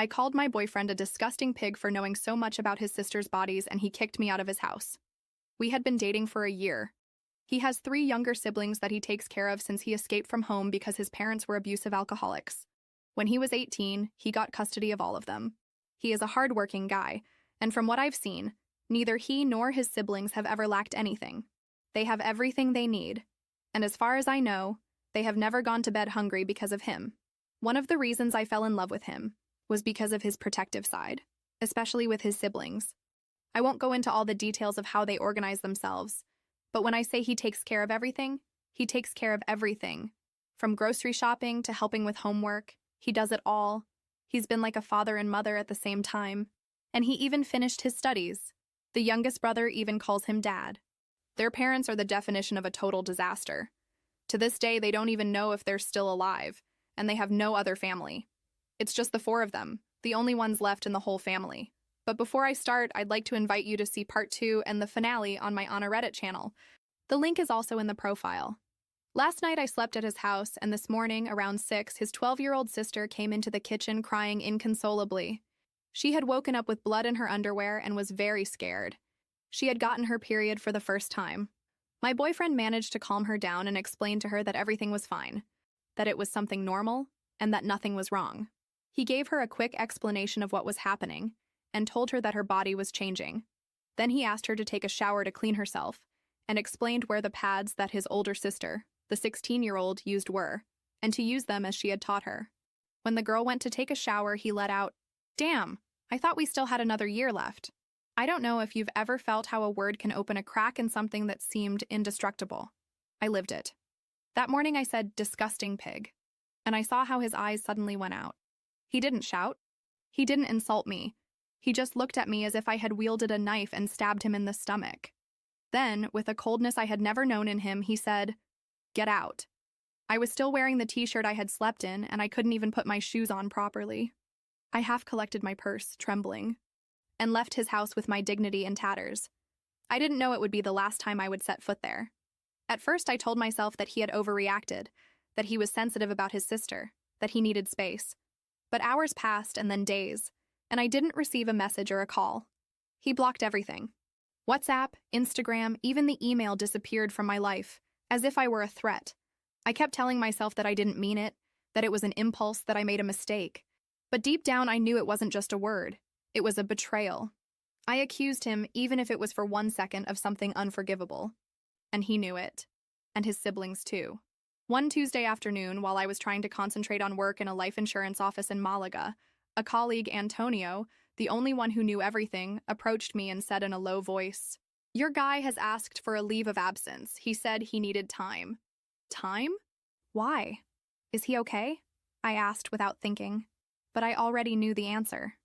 I called my boyfriend a disgusting pig for knowing so much about his sister's bodies, and he kicked me out of his house. We had been dating for a year. He has 3 younger siblings that he takes care of since he escaped from home because his parents were abusive alcoholics. When he was 18, he got custody of all of them. He is a hard-working guy, and from what I've seen, neither he nor his siblings have ever lacked anything. They have everything they need, and as far as I know, they have never gone to bed hungry because of him. One of the reasons I fell in love with him was because of his protective side, especially with his siblings. I won't go into all the details of how they organize themselves, but when I say he takes care of everything, he takes care of everything. From grocery shopping to helping with homework, he does it all. He's been like a father and mother at the same time, and he even finished his studies. The youngest brother even calls him dad. Their parents are the definition of a total disaster. To this day, they don't even know if they're still alive, and they have no other family. It's just the 4 of them, the only ones left in the whole family. But before I start, I'd like to invite you to see part 2 and the finale on my Anna Reddit channel. The link is also in the profile. Last night I slept at his house, and this morning, around 6, his 12-year-old sister came into the kitchen crying inconsolably. She had woken up with blood in her underwear and was very scared. She had gotten her period for the first time. My boyfriend managed to calm her down and explain to her that everything was fine, that it was something normal, and that nothing was wrong. He gave her a quick explanation of what was happening and told her that her body was changing. Then he asked her to take a shower to clean herself and explained where the pads that his older sister, the 16-year-old, used were, and to use them as she had taught her. When the girl went to take a shower, he let out, "Damn, I thought we still had another year left." I don't know if you've ever felt how a word can open a crack in something that seemed indestructible. I lived it. That morning I said, "Disgusting pig," and I saw how his eyes suddenly went out. He didn't shout. He didn't insult me. He just looked at me as if I had wielded a knife and stabbed him in the stomach. Then, with a coldness I had never known in him, he said, "Get out." I was still wearing the t-shirt I had slept in, and I couldn't even put my shoes on properly. I half collected my purse, trembling, and left his house with my dignity in tatters. I didn't know it would be the last time I would set foot there. At first, I told myself that he had overreacted, that he was sensitive about his sister, that he needed space. But hours passed and then days, and I didn't receive a message or a call. He blocked everything. WhatsApp, Instagram, even the email disappeared from my life, as if I were a threat. I kept telling myself that I didn't mean it, that it was an impulse, that I made a mistake. But deep down, I knew it wasn't just a word. It was a betrayal. I accused him, even if it was for 1 second, of something unforgivable. And he knew it. And his siblings, too. One Tuesday afternoon, while I was trying to concentrate on work in a life insurance office in Malaga, a colleague, Antonio, the only one who knew everything, approached me and said in a low voice, "Your guy has asked for a leave of absence. He said he needed time." Time? Why? Is he okay? I asked without thinking. But I already knew the answer.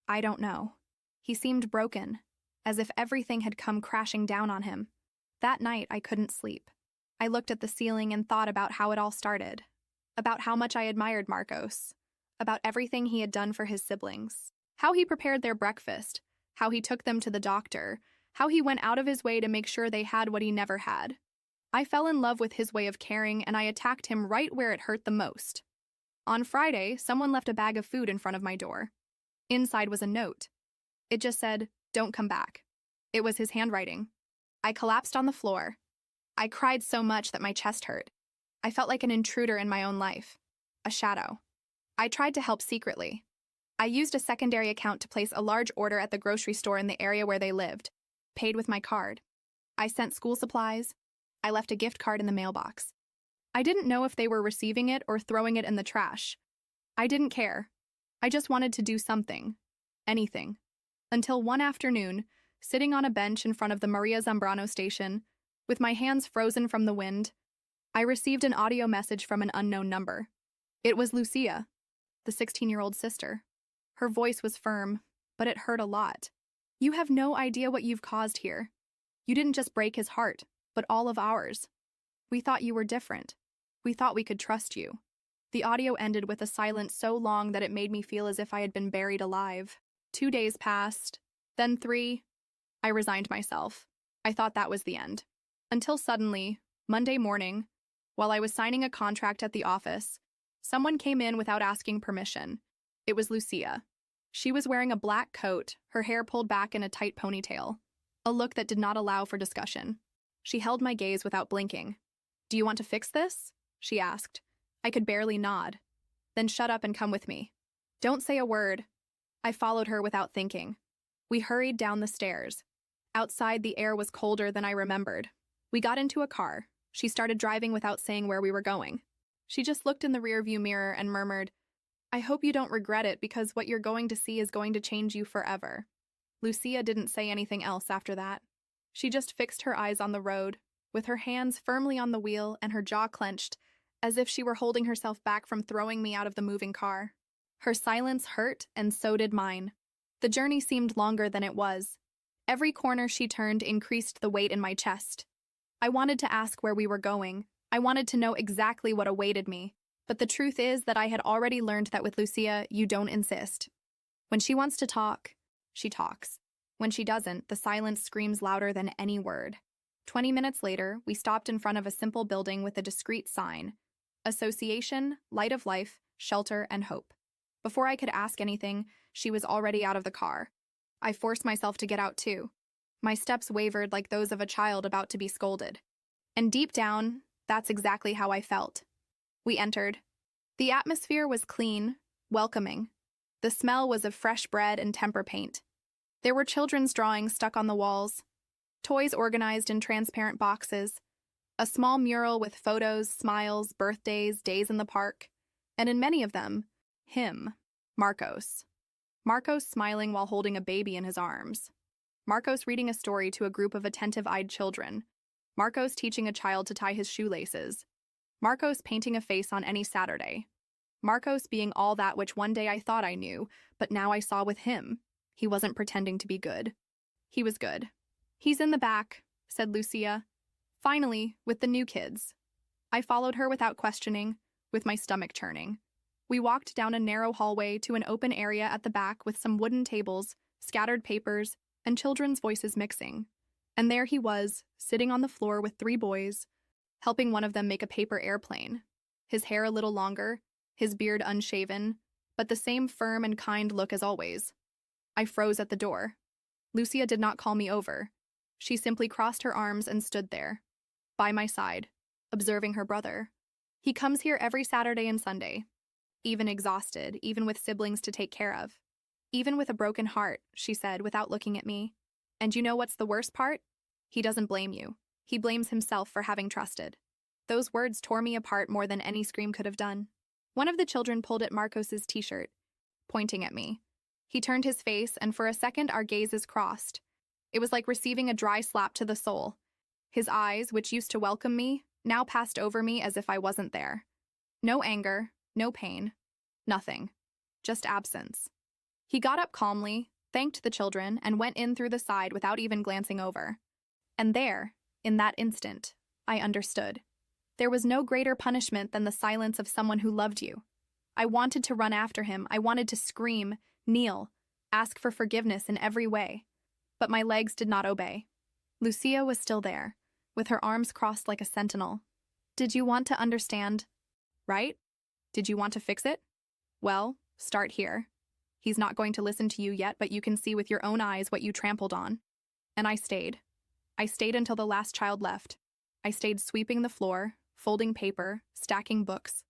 I don't know. He seemed broken, as if everything had come crashing down on him. That night, I couldn't sleep. I looked at the ceiling and thought about how it all started, about how much I admired Marcos, about everything he had done for his siblings, how he prepared their breakfast, how he took them to the doctor, how he went out of his way to make sure they had what he never had. I fell in love with his way of caring, and I attacked him right where it hurt the most. On Friday, someone left a bag of food in front of my door. Inside was a note. It just said, "Don't come back." It was his handwriting. I collapsed on the floor. I cried so much that my chest hurt. I felt like an intruder in my own life, a shadow. I tried to help secretly. I used a secondary account to place a large order at the grocery store in the area where they lived, paid with my card. I sent school supplies. I left a gift card in the mailbox. I didn't know if they were receiving it or throwing it in the trash. I didn't care. I just wanted to do something. Anything. Until one afternoon, sitting on a bench in front of the Maria Zambrano station, with my hands frozen from the wind, I received an audio message from an unknown number. It was Lucia, the 16-year-old sister. Her voice was firm, but it hurt a lot. "You have no idea what you've caused here. You didn't just break his heart, but all of ours. We thought you were different. We thought we could trust you." The audio ended with a silence so long that it made me feel as if I had been buried alive. 2 days passed, then 3. I resigned myself. I thought that was the end. Until suddenly, Monday morning, while I was signing a contract at the office, someone came in without asking permission. It was Lucia. She was wearing a black coat, her hair pulled back in a tight ponytail, a look that did not allow for discussion. She held my gaze without blinking. "Do you want to fix this?" she asked. I could barely nod. "Then shut up and come with me." "Don't say a word." I followed her without thinking. We hurried down the stairs. Outside, the air was colder than I remembered. We got into a car. She started driving without saying where we were going. She just looked in the rearview mirror and murmured, "I hope you don't regret it because what you're going to see is going to change you forever." Lucia didn't say anything else after that. She just fixed her eyes on the road, with her hands firmly on the wheel and her jaw clenched, as if she were holding herself back from throwing me out of the moving car. Her silence hurt, and so did mine. The journey seemed longer than it was. Every corner she turned increased the weight in my chest. I wanted to ask where we were going. I wanted to know exactly what awaited me. But the truth is that I had already learned that with Lucia, you don't insist. When she wants to talk, she talks. When she doesn't, the silence screams louder than any word. 20 minutes later, we stopped in front of a simple building with a discreet sign: Association, Light of Life, Shelter, and Hope. Before I could ask anything, she was already out of the car. I forced myself to get out too. My steps wavered like those of a child about to be scolded. And deep down, that's exactly how I felt. We entered. The atmosphere was clean, welcoming. The smell was of fresh bread and tempera paint. There were children's drawings stuck on the walls, toys organized in transparent boxes, a small mural with photos, smiles, birthdays, days in the park, and in many of them, him, Marcos. Marcos smiling while holding a baby in his arms. Marcos reading a story to a group of attentive-eyed children. Marcos teaching a child to tie his shoelaces. Marcos painting a face on any Saturday. Marcos being all that which one day I thought I knew, but now I saw with him. He wasn't pretending to be good. He was good. "He's in the back," said Lucia. Finally, with the new kids. I followed her without questioning, with my stomach churning. We walked down a narrow hallway to an open area at the back with some wooden tables, scattered papers, and children's voices mixing. And there he was, sitting on the floor with 3 boys, helping one of them make a paper airplane. His hair a little longer, his beard unshaven, but the same firm and kind look as always. I froze at the door. Lucia did not call me over. She simply crossed her arms and stood there, by my side, observing her brother. "He comes here every Saturday and Sunday. Even exhausted, even with siblings to take care of. Even with a broken heart," she said without looking at me. "And you know what's the worst part? He doesn't blame you. He blames himself for having trusted." Those words tore me apart more than any scream could have done. One of the children pulled at Marcos's t-shirt, pointing at me. He turned his face, and for a second our gazes crossed. It was like receiving a dry slap to the soul. His eyes, which used to welcome me, now passed over me as if I wasn't there. No anger, no pain, nothing. Just absence. He got up calmly, thanked the children, and went in through the side without even glancing over. And there, in that instant, I understood. There was no greater punishment than the silence of someone who loved you. I wanted to run after him. I wanted to scream, kneel, ask for forgiveness in every way. But my legs did not obey. Lucia was still there, with her arms crossed like a sentinel. "Did you want to understand? Right? Did you want to fix it? Well, start here. He's not going to listen to you yet, but you can see with your own eyes what you trampled on." And I stayed. I stayed until the last child left. I stayed sweeping the floor, folding paper, stacking books.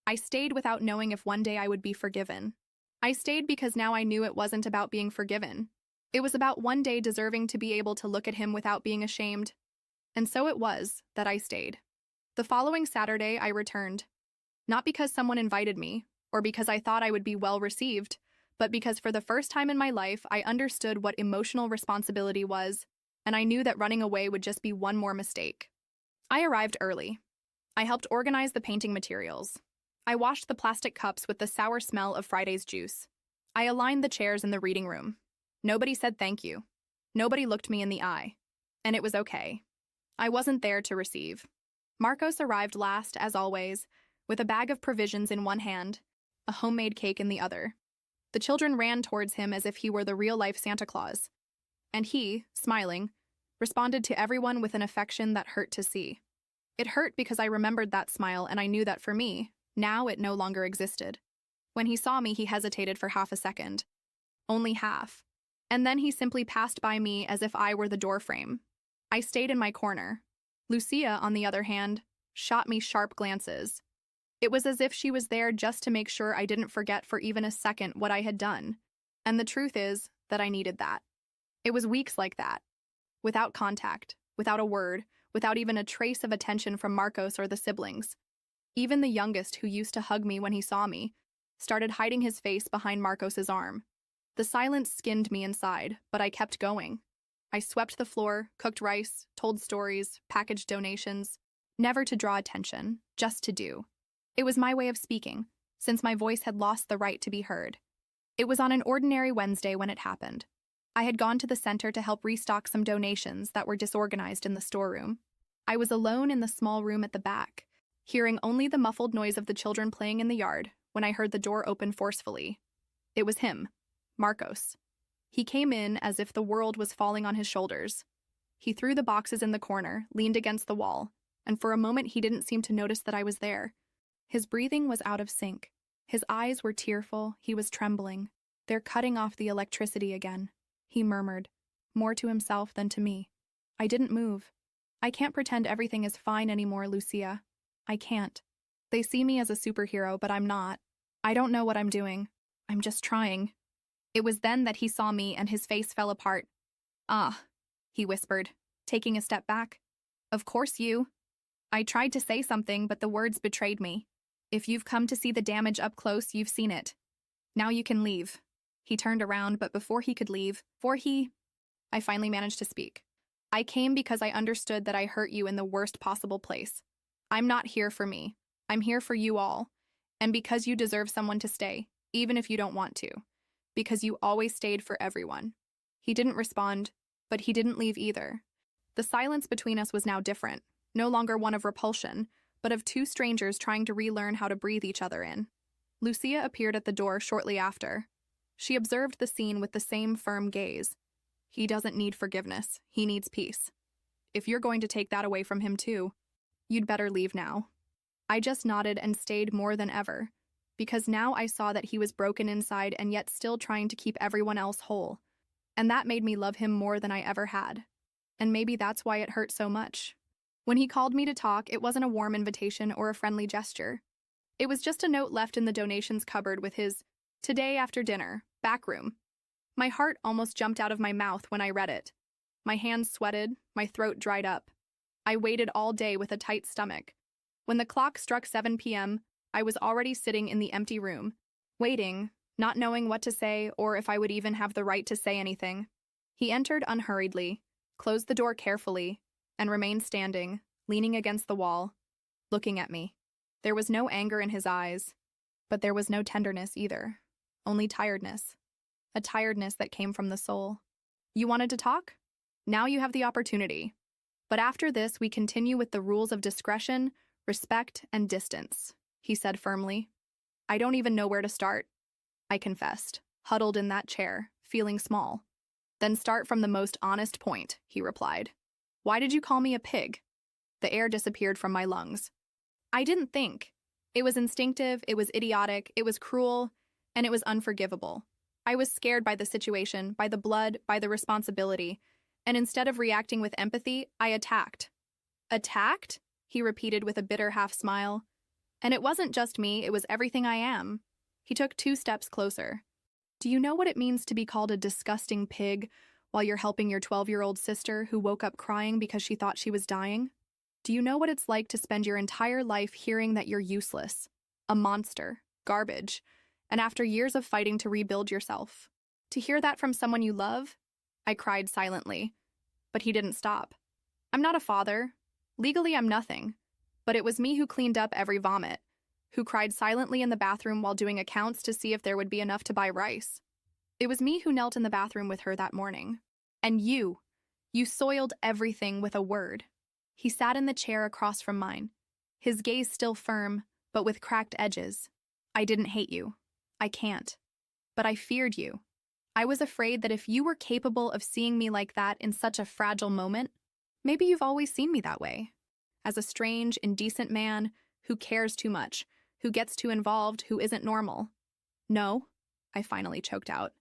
I stayed without knowing if one day I would be forgiven. I stayed because now I knew it wasn't about being forgiven. It was about one day deserving to be able to look at him without being ashamed. And so it was that I stayed. The following Saturday, I returned. Not because someone invited me, or because I thought I would be well received, but because for the first time in my life, I understood what emotional responsibility was, and I knew that running away would just be one more mistake. I arrived early. I helped organize the painting materials. I washed the plastic cups with the sour smell of Friday's juice. I aligned the chairs in the reading room. Nobody said thank you. Nobody looked me in the eye. And it was okay. I wasn't there to receive. Marcos arrived last, as always, with a bag of provisions in one hand, a homemade cake in the other. The children ran towards him as if he were the real-life Santa Claus. And he, smiling, responded to everyone with an affection that hurt to see. It hurt because I remembered that smile, and I knew that for me, now it no longer existed. When he saw me, he hesitated for half a second. only half. And then he simply passed by me as if I were the doorframe. I stayed in my corner. Lucia, on the other hand, shot me sharp glances. It was as if she was there just to make sure I didn't forget for even a second what I had done. And the truth is that I needed that. It was weeks like that, without contact, without a word, without even a trace of attention from Marcos or the siblings. Even the youngest, who used to hug me when he saw me, started hiding his face behind Marcos's arm. The silence skinned me inside, but I kept going. I swept the floor, cooked rice, told stories, packaged donations, never to draw attention, just to do. It was my way of speaking, since my voice had lost the right to be heard. It was on an ordinary Wednesday when it happened. I had gone to the center to help restock some donations that were disorganized in the storeroom. I was alone in the small room at the back, hearing only the muffled noise of the children playing in the yard when I heard the door open forcefully. It was him, Marcos. He came in as if the world was falling on his shoulders. He threw the boxes in the corner, leaned against the wall, and for a moment he didn't seem to notice that I was there. His breathing was out of sync. His eyes were tearful, he was trembling. "They're cutting off the electricity again," he murmured, more to himself than to me. I didn't move. I can't pretend everything is fine anymore, Lucia. I can't. They see me as a superhero, but I'm not. I don't know what I'm doing. I'm just trying. It was then that he saw me and his face fell apart. "Ah," he whispered, taking a step back. "Of course you." I tried to say something, but the words betrayed me. "If you've come to see the damage up close, you've seen it. Now you can leave." He turned around, but before he could leave, I finally managed to speak. "I came because I understood that I hurt you in the worst possible place. I'm not here for me. I'm here for you all. And because you deserve someone to stay, even if you don't want to. Because you always stayed for everyone." He didn't respond, but he didn't leave either. The silence between us was now different, no longer one of repulsion, but of two strangers trying to relearn how to breathe each other in. Lucia appeared at the door shortly after. She observed the scene with the same firm gaze. "He doesn't need forgiveness. He needs peace. If you're going to take that away from him too, you'd better leave now." I just nodded and stayed more than ever, because now I saw that he was broken inside and yet still trying to keep everyone else whole. And that made me love him more than I ever had. And maybe that's why it hurt so much. When he called me to talk, it wasn't a warm invitation or a friendly gesture. It was just a note left in the donations cupboard with his "Today after dinner, back room." My heart almost jumped out of my mouth when I read it. My hands sweated, my throat dried up. I waited all day with a tight stomach. When the clock struck 7 p.m., I was already sitting in the empty room, waiting, not knowing what to say or if I would even have the right to say anything. He entered unhurriedly, closed the door carefully, and remained standing, leaning against the wall, looking at me. There was no anger in his eyes, but there was no tenderness either, only tiredness. A tiredness that came from the soul. "You wanted to talk? Now you have the opportunity. But after this, we continue with the rules of discretion, respect, and distance," he said firmly. "I don't even know where to start," I confessed, huddled in that chair, feeling small. "Then start from the most honest point," he replied. "Why did you call me a pig?" The air disappeared from my lungs. I didn't think. It was instinctive, it was idiotic, it was cruel, and it was unforgivable. I was scared by the situation, by the blood, by the responsibility, and instead of reacting with empathy, I attacked. "Attacked?" he repeated with a bitter half-smile. "And it wasn't just me, it was everything I am." He took 2 steps closer. "Do you know what it means to be called a disgusting pig while you're helping your 12-year-old sister who woke up crying because she thought she was dying? Do you know what it's like to spend your entire life hearing that you're useless, a monster, garbage, and after years of fighting to rebuild yourself? To hear that from someone you love?" I cried silently, but he didn't stop. "I'm not a father. Legally, I'm nothing. But it was me who cleaned up every vomit, who cried silently in the bathroom while doing accounts to see if there would be enough to buy rice. It was me who knelt in the bathroom with her that morning. And you soiled everything with a word." He sat in the chair across from mine, his gaze still firm, but with cracked edges. "I didn't hate you. I can't. But I feared you. I was afraid that if you were capable of seeing me like that in such a fragile moment, maybe you've always seen me that way. As a strange, indecent man who cares too much, who gets too involved, who isn't normal." "No," I finally choked out.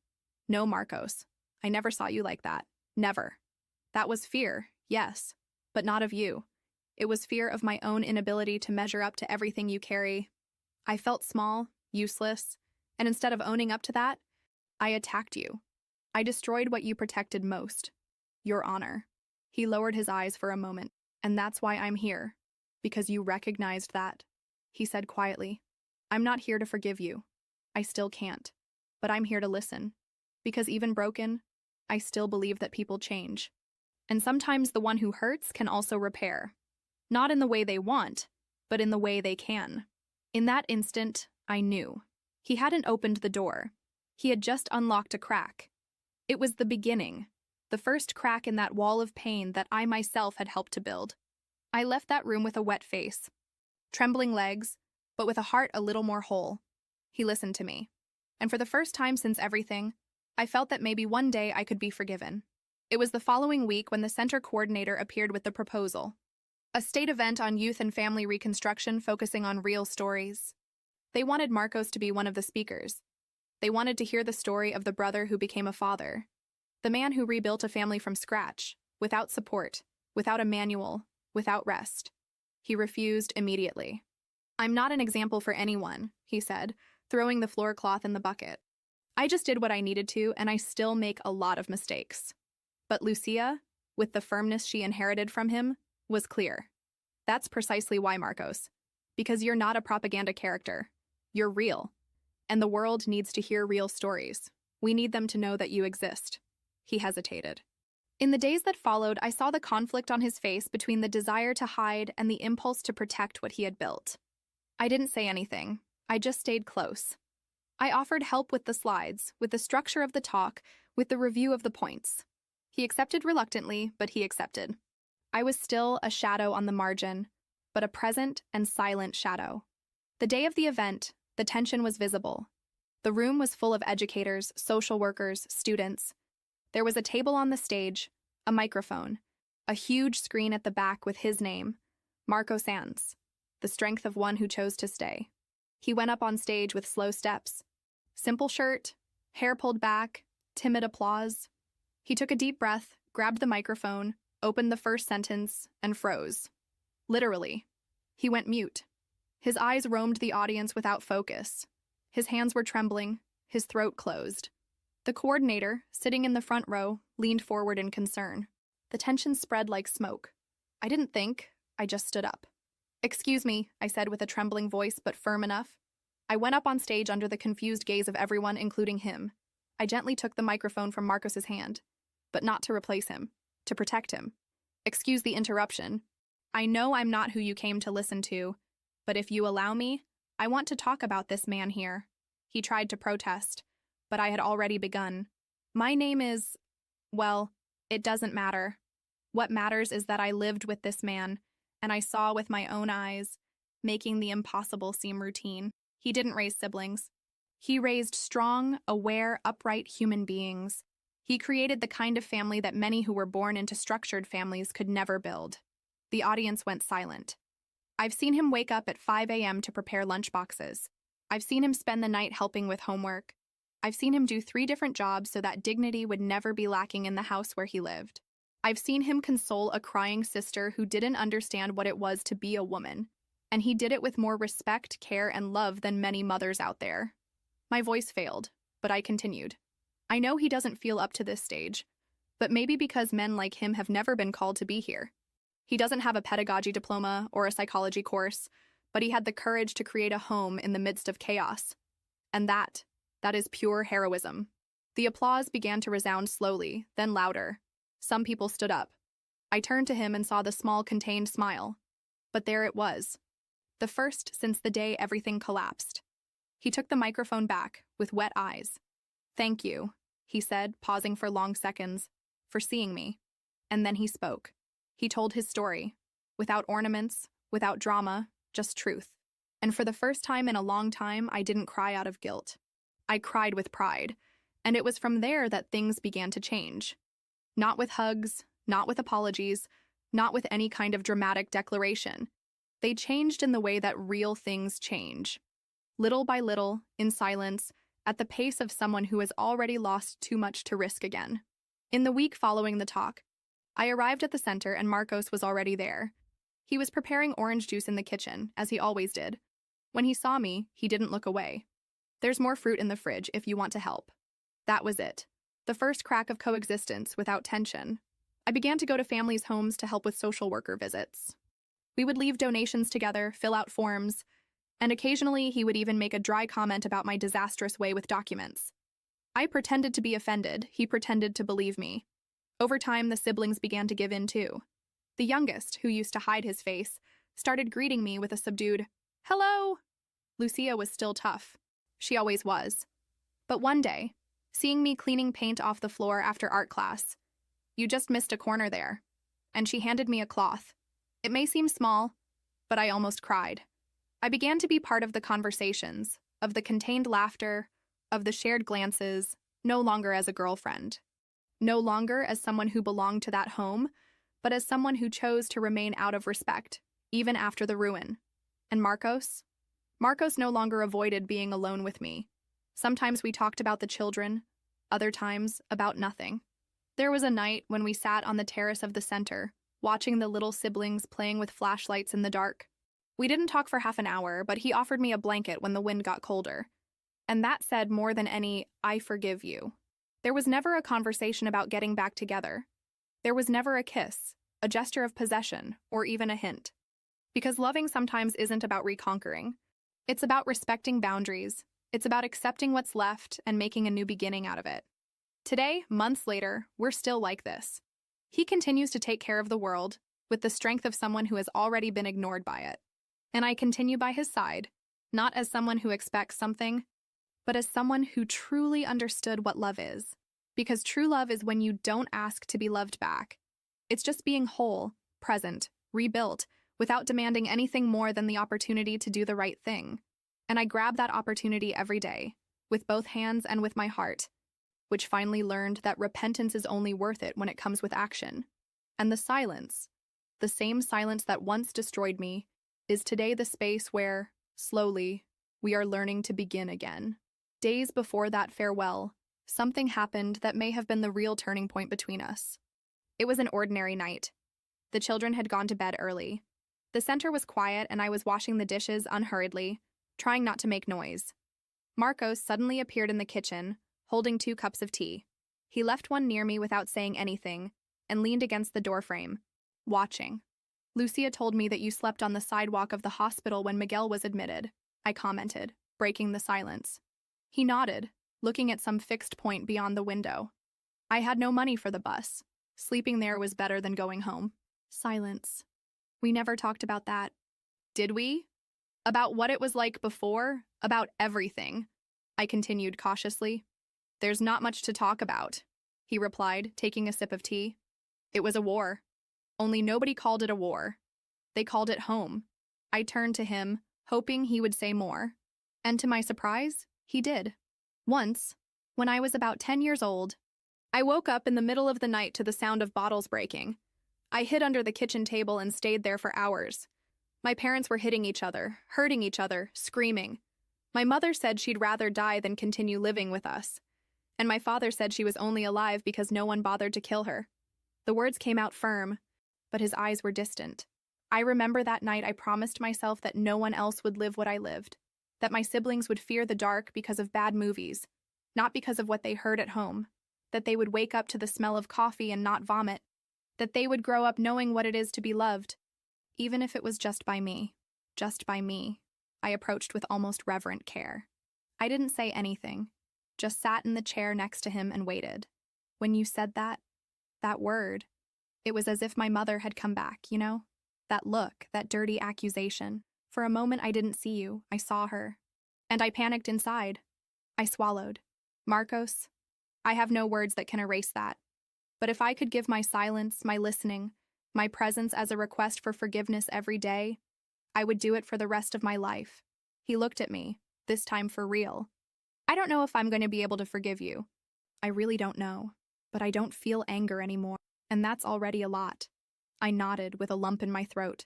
No, Marcos. I never saw you like that. Never. That was fear, yes, but not of you. It was fear of my own inability to measure up to everything you carry. I felt small, useless, and instead of owning up to that, I attacked you. I destroyed what you protected most, your honor. He lowered his eyes for a moment. And that's why I'm here. Because you recognized that. He said quietly. I'm not here to forgive you. I still can't. But I'm here to listen. Because even broken, I still believe that people change. And sometimes the one who hurts can also repair. Not in the way they want, but in the way they can. In that instant, I knew. He hadn't opened the door. He had just unlocked a crack. It was the beginning. The first crack in that wall of pain that I myself had helped to build. I left that room with a wet face, trembling legs, but with a heart a little more whole. He listened to me. And for the first time since everything, I felt that maybe one day I could be forgiven. It was the following week when the center coordinator appeared with the proposal. A state event on youth and family reconstruction focusing on real stories. They wanted Marcos to be one of the speakers. They wanted to hear the story of the brother who became a father. The man who rebuilt a family from scratch, without support, without a manual, without rest. He refused immediately. I'm not an example for anyone, he said, throwing the floor cloth in the bucket. I just did what I needed to, and I still make a lot of mistakes. But Lucia, with the firmness she inherited from him, was clear. That's precisely why, Marcos. Because you're not a propaganda character. You're real. And the world needs to hear real stories. We need them to know that you exist. He hesitated. In the days that followed, I saw the conflict on his face between the desire to hide and the impulse to protect what he had built. I didn't say anything. I just stayed close. I offered help with the slides, with the structure of the talk, with the review of the points. He accepted reluctantly, but he accepted. I was still a shadow on the margin, but a present and silent shadow. The day of the event, the tension was visible. The room was full of educators, social workers, students. There was a table on the stage, a microphone, a huge screen at the back with his name, Marcos Sanz, the strength of one who chose to stay. He went up on stage with slow steps. Simple shirt, hair pulled back, timid applause. He took a deep breath, grabbed the microphone, opened the first sentence, and froze. Literally. He went mute. His eyes roamed the audience without focus. His hands were trembling, his throat closed. The coordinator, sitting in the front row, leaned forward in concern. The tension spread like smoke. I didn't think, I just stood up. Excuse me, I said with a trembling voice but firm enough. I went up on stage under the confused gaze of everyone, including him. I gently took the microphone from Marcos's hand, but not to replace him, to protect him. Excuse the interruption. I know I'm not who you came to listen to, but if you allow me, I want to talk about this man here. He tried to protest, but I had already begun. My name is, well, it doesn't matter. What matters is that I lived with this man, and I saw with my own eyes, making the impossible seem routine. He didn't raise siblings. He raised strong, aware, upright human beings. He created the kind of family that many who were born into structured families could never build. The audience went silent. I've seen him wake up at 5 a.m. to prepare lunchboxes. I've seen him spend the night helping with homework. I've seen him do 3 different jobs so that dignity would never be lacking in the house where he lived. I've seen him console a crying sister who didn't understand what it was to be a woman, and he did it with more respect, care, and love than many mothers out there. My voice failed, but I continued. I know he doesn't feel up to this stage, but maybe because men like him have never been called to be here. He doesn't have a pedagogy diploma or a psychology course, but he had the courage to create a home in the midst of chaos. And that is pure heroism. The applause began to resound slowly, then louder. Some people stood up. I turned to him and saw the small, contained smile. But there it was. The first since the day everything collapsed. He took the microphone back, with wet eyes. Thank you, he said, pausing for long seconds, for seeing me. And then he spoke. He told his story, without ornaments, without drama, just truth. And for the first time in a long time, I didn't cry out of guilt. I cried with pride, and it was from there that things began to change. Not with hugs, not with apologies, not with any kind of dramatic declaration. They changed in the way that real things change. Little by little, in silence, at the pace of someone who has already lost too much to risk again. In the week following the talk, I arrived at the center and Marcos was already there. He was preparing orange juice in the kitchen, as he always did. When he saw me, he didn't look away. "There's more fruit in the fridge if you want to help." That was it. The first crack of coexistence without tension. I began to go to families' homes to help with social worker visits. We would leave donations together, fill out forms, and occasionally he would even make a dry comment about my disastrous way with documents. I pretended to be offended, he pretended to believe me. Over time, the siblings began to give in too. The youngest, who used to hide his face, started greeting me with a subdued, "Hello!" Lucia was still tough. She always was. But one day, seeing me cleaning paint off the floor after art class, "You just missed a corner there," and she handed me a cloth. It may seem small, but I almost cried. I began to be part of the conversations, of the contained laughter, of the shared glances, no longer as a girlfriend. No longer as someone who belonged to that home, but as someone who chose to remain out of respect, even after the ruin. And Marcos? Marcos no longer avoided being alone with me. Sometimes we talked about the children, other times about nothing. There was a night when we sat on the terrace of the center, watching the little siblings playing with flashlights in the dark. We didn't talk for half an hour, but he offered me a blanket when the wind got colder. And that said more than any, "I forgive you." There was never a conversation about getting back together. There was never a kiss, a gesture of possession, or even a hint. Because loving sometimes isn't about reconquering. It's about respecting boundaries. It's about accepting what's left and making a new beginning out of it. Today, months later, we're still like this. He continues to take care of the world with the strength of someone who has already been ignored by it. And I continue by his side, not as someone who expects something, but as someone who truly understood what love is. Because true love is when you don't ask to be loved back. It's just being whole, present, rebuilt, without demanding anything more than the opportunity to do the right thing. And I grab that opportunity every day, with both hands and with my heart, which finally learned that repentance is only worth it when it comes with action. And the silence, the same silence that once destroyed me, is today the space where, slowly, we are learning to begin again. Days before that farewell, something happened that may have been the real turning point between us. It was an ordinary night. The children had gone to bed early. The center was quiet and I was washing the dishes unhurriedly, trying not to make noise. Marcos suddenly appeared in the kitchen, holding 2 cups of tea. He left one near me without saying anything and leaned against the doorframe, watching. "Lucia told me that you slept on the sidewalk of the hospital when Miguel was admitted," I commented, breaking the silence. He nodded, looking at some fixed point beyond the window. "I had no money for the bus. Sleeping there was better than going home." Silence. We never talked about that. Did we? About what it was like before? About everything? I continued cautiously. "There's not much to talk about," he replied, taking a sip of tea. "It was a war. Only nobody called it a war. They called it home." I turned to him, hoping he would say more. And to my surprise, he did. Once, when I was about 10 years old, I woke up in the middle of the night to the sound of bottles breaking. I hid under the kitchen table and stayed there for hours. My parents were hitting each other, hurting each other, screaming. My mother said she'd rather die than continue living with us. And my father said she was only alive because no one bothered to kill her. The words came out firm, but his eyes were distant. I remember that night I promised myself that no one else would live what I lived, that my siblings would fear the dark because of bad movies, not because of what they heard at home, that they would wake up to the smell of coffee and not vomit, that they would grow up knowing what it is to be loved, even if it was just by me. Just by me. I approached with almost reverent care. I didn't say anything, just sat in the chair next to him and waited. When you said that word, it was as if my mother had come back, you know? That look, that dirty accusation. For a moment I didn't see you, I saw her. And I panicked inside. I swallowed. Marcos, I have no words that can erase that. But if I could give my silence, my listening, my presence as a request for forgiveness every day, I would do it for the rest of my life. He looked at me, this time for real. "I don't know if I'm going to be able to forgive you. I really don't know, but I don't feel anger anymore, and that's already a lot." I nodded with a lump in my throat.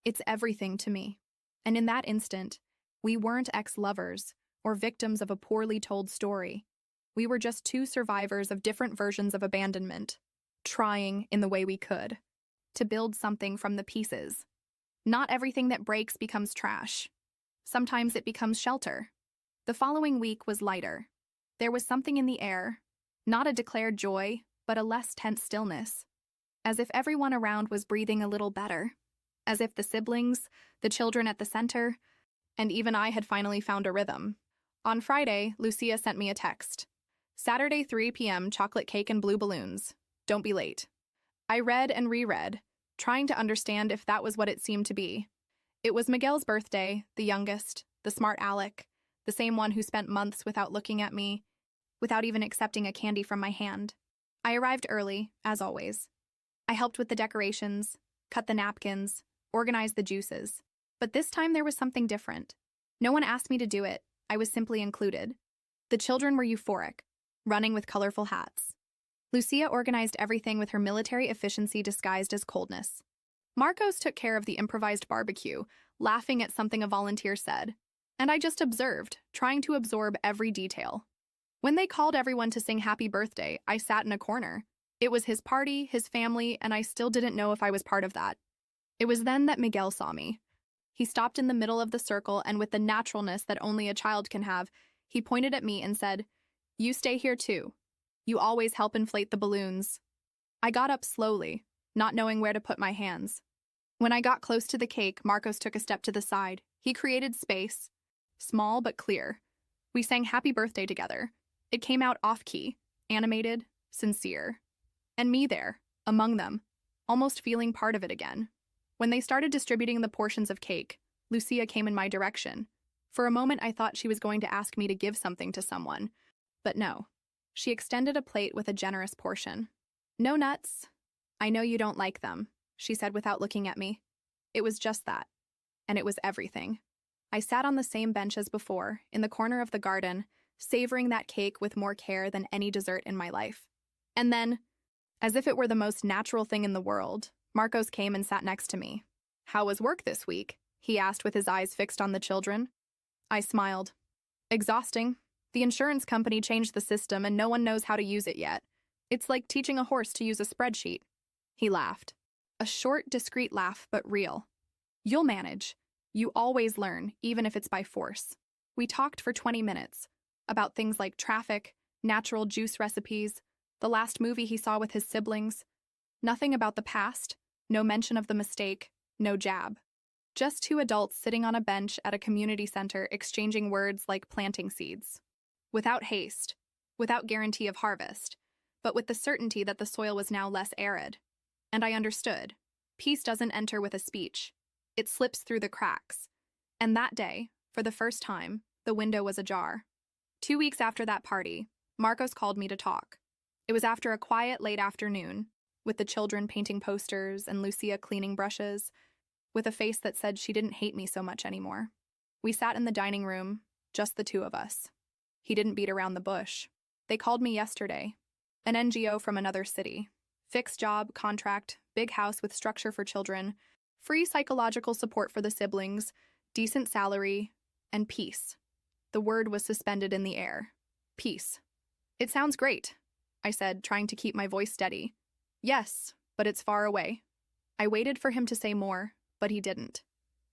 It's everything to me. And in that instant, we weren't ex-lovers. or victims of a poorly told story. We were just two survivors of different versions of abandonment, trying, in the way we could, to build something from the pieces. Not everything that breaks becomes trash. Sometimes it becomes shelter. The following week was lighter. There was something in the air, not a declared joy, but a less tense stillness. As if everyone around was breathing a little better. As if the siblings, the children at the center, and even I had finally found a rhythm. On Friday, Lucia sent me a text. Saturday 3 p.m. chocolate cake and blue balloons. Don't be late. I read and reread, trying to understand if that was what it seemed to be. It was Miguel's birthday, the youngest, the smart Alec, the same one who spent months without looking at me, without even accepting a candy from my hand. I arrived early, as always. I helped with the decorations, cut the napkins, organized the juices. But this time there was something different. No one asked me to do it. I was simply included. The children were euphoric, running with colorful hats. Lucia organized everything with her military efficiency disguised as coldness. Marcos took care of the improvised barbecue, laughing at something a volunteer said. And I just observed, trying to absorb every detail. When they called everyone to sing happy birthday, I sat in a corner. It was his party, his family, and I still didn't know if I was part of that. It was then that Miguel saw me. He stopped in the middle of the circle, and with the naturalness that only a child can have, he pointed at me and said, "You stay here too. You always help inflate the balloons." I got up slowly, not knowing where to put my hands. When I got close to the cake, Marcos took a step to the side. He created space, small but clear. We sang happy birthday together. It came out off-key, animated, sincere. And me there, among them, almost feeling part of it again. When they started distributing the portions of cake, Lucia came in my direction. For a moment, I thought she was going to ask me to give something to someone. But no. She extended a plate with a generous portion. "No nuts. I know you don't like them," she said without looking at me. It was just that. And it was everything. I sat on the same bench as before, in the corner of the garden, savoring that cake with more care than any dessert in my life. And then, as if it were the most natural thing in the world, Marcos came and sat next to me. "How was work this week?" he asked with his eyes fixed on the children. I smiled. "Exhausting. The insurance company changed the system and no one knows how to use it yet. It's like teaching a horse to use a spreadsheet." He laughed. A short, discreet laugh, but real. "You'll manage. You always learn, even if it's by force." We talked for 20 minutes, about things like traffic, natural juice recipes, the last movie he saw with his siblings. Nothing about the past, no mention of the mistake, no jab. Just two adults sitting on a bench at a community center exchanging words like planting seeds. Without haste, without guarantee of harvest, but with the certainty that the soil was now less arid. And I understood. Peace doesn't enter with a speech. It slips through the cracks. And that day, for the first time, the window was ajar. 2 weeks after that party, Marcos called me to talk. It was after a quiet late afternoon, with the children painting posters and Lucia cleaning brushes, with a face that said she didn't hate me so much anymore. We sat in the dining room, just the two of us. He didn't beat around the bush. They called me yesterday. An NGO from another city. Fixed job, contract, big house with structure for children, free psychological support for the siblings, decent salary, and peace. The word was suspended in the air. Peace. "It sounds great," I said, trying to keep my voice steady. "Yes, but it's far away." I waited for him to say more, but he didn't.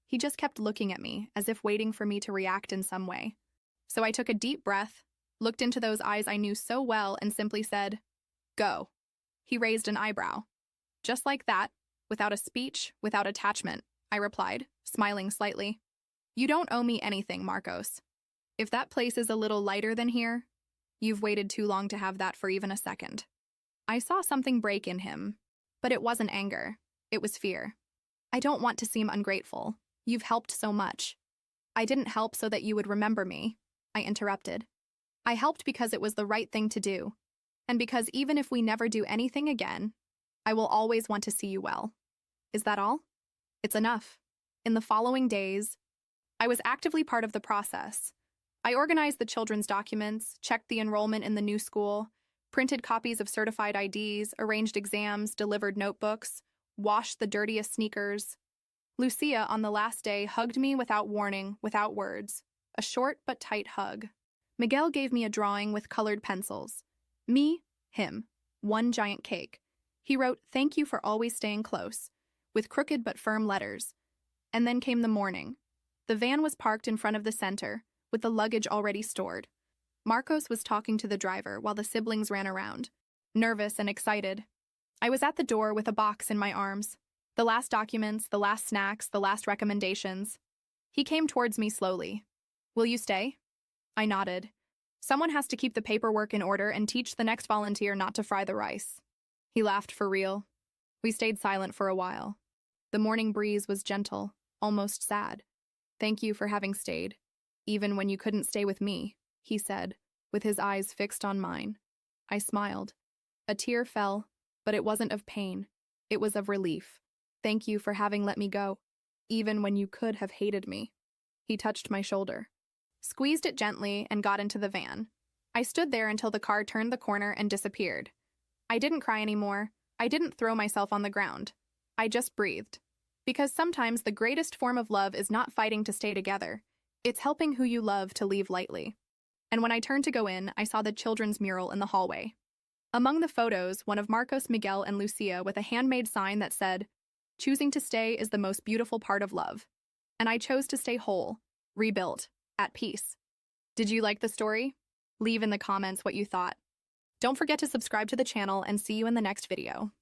He just kept looking at me, as if waiting for me to react in some way. So I took a deep breath, looked into those eyes I knew so well, and simply said, "Go." He raised an eyebrow. Just like that, without a speech, without attachment, I replied, smiling slightly. "You don't owe me anything, Marcos. If that place is a little lighter than here, you've waited too long to have that for even a second." I saw something break in him, but it wasn't anger. It was fear. "I don't want to seem ungrateful. You've helped so much." "I didn't help so that you would remember me," I interrupted. "I helped because it was the right thing to do, and because even if we never do anything again, I will always want to see you well." Is that all? It's enough. In the following days, I was actively part of the process. I organized the children's documents, checked the enrollment in the new school, printed copies of certified IDs, arranged exams, delivered notebooks, washed the dirtiest sneakers. Lucia, on the last day, hugged me without warning, without words. A short but tight hug. Miguel gave me a drawing with colored pencils. Me, him, one giant cake. He wrote, "Thank you for always staying close," with crooked but firm letters. And then came the morning. The van was parked in front of the center, with the luggage already stored. Marcos was talking to the driver while the siblings ran around, nervous and excited. I was at the door with a box in my arms. The last documents, the last snacks, the last recommendations. He came towards me slowly. "Will you stay?" I nodded. "Someone has to keep the paperwork in order and teach the next volunteer not to fry the rice." He laughed for real. We stayed silent for a while. The morning breeze was gentle, almost sad. "Thank you for having stayed, even when you couldn't stay with me," he said, with his eyes fixed on mine. I smiled. A tear fell, but it wasn't of pain. It was of relief. "Thank you for having let me go, even when you could have hated me." He touched my shoulder, squeezed it gently, and got into the van. I stood there until the car turned the corner and disappeared. I didn't cry anymore. I didn't throw myself on the ground. I just breathed. Because sometimes the greatest form of love is not fighting to stay together. It's helping who you love to leave lightly. And when I turned to go in, I saw the children's mural in the hallway. Among the photos, one of Marcos, Miguel, and Lucia with a handmade sign that said, "Choosing to stay is the most beautiful part of love." And I chose to stay whole, rebuilt, at peace. Did you like the story? Leave in the comments what you thought. Don't forget to subscribe to the channel and see you in the next video.